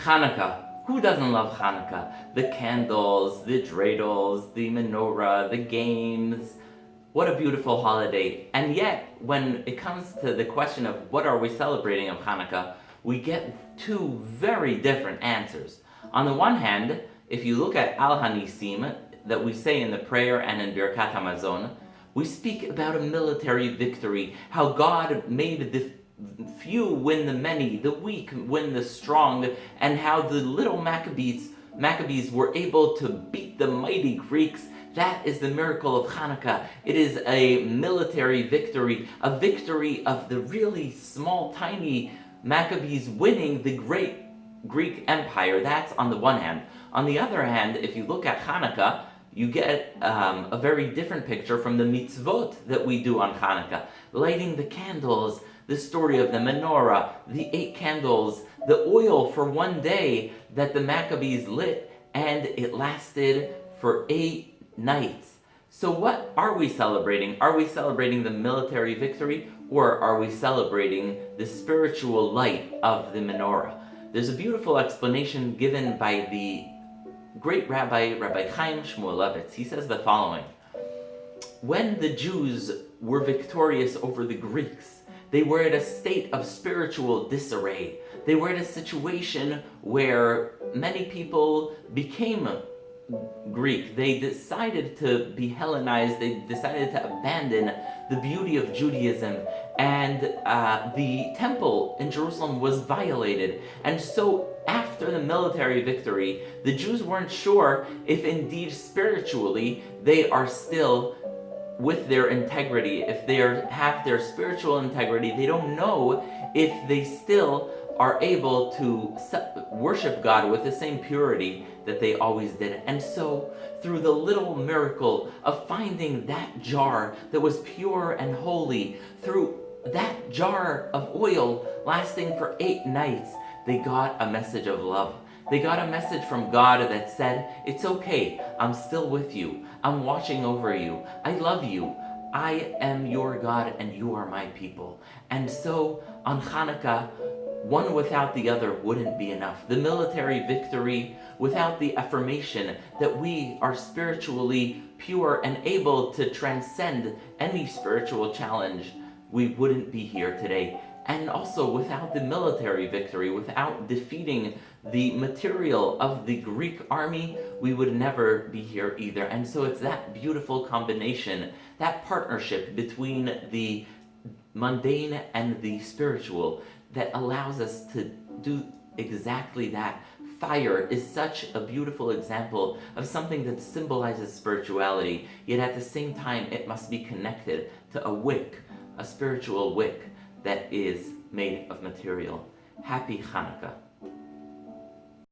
Hanukkah. Who doesn't love Hanukkah? The candles, the dreidels, the menorah, the games. What a beautiful holiday. And yet, when it comes to the question of what are we celebrating of Hanukkah, we get two very different answers. On the one hand, if you look at Al Hanisim that we say in the prayer and in Birkat Hamazon, we speak about a military victory, how God made the few win the many, the weak win the strong, and how the little Maccabees were able to beat the mighty Greeks. That is the miracle of Hanukkah. It is a military victory, a victory of the really small, tiny Maccabees winning the great Greek Empire. That's on the one hand. On the other hand, if you look at Hanukkah, you get a very different picture from the mitzvot that we do on Hanukkah. Lighting the candles, the story of the menorah, the 8 candles, the oil for one day that the Maccabees lit, and it lasted for 8 nights. So what are we celebrating? Are we celebrating the military victory, or are we celebrating the spiritual light of the menorah? There's a beautiful explanation given by the great Rabbi Chaim Shmulevitz. He says the following: when the Jews were victorious over the Greeks, they were at a state of spiritual disarray. They were in a situation where many people became Greek. They decided to be Hellenized. They decided to abandon the beauty of Judaism. And the temple in Jerusalem was violated. And so after the military victory, the Jews weren't sure if indeed spiritually they are still with their integrity. If they have their spiritual integrity, they don't know if they still are able to worship God with the same purity that they always did. And so, through the little miracle of finding that jar that was pure and holy, through that jar of oil lasting for 8 nights, they got a message of love. They got a message from God that said, it's okay, I'm still with you, I'm watching over you, I love you, I am your God and you are my people. And so, on Hanukkah, one without the other wouldn't be enough. The military victory without the affirmation that we are spiritually pure and able to transcend any spiritual challenge, we wouldn't be here today. And also without the military victory, without defeating the material of the Greek army, we would never be here either. And so it's that beautiful combination, that partnership between the mundane and the spiritual that allows us to do exactly that. Fire is such a beautiful example of something that symbolizes spirituality, yet at the same time it must be connected to a wick, a spiritual wick that is made of material. Happy Hanukkah.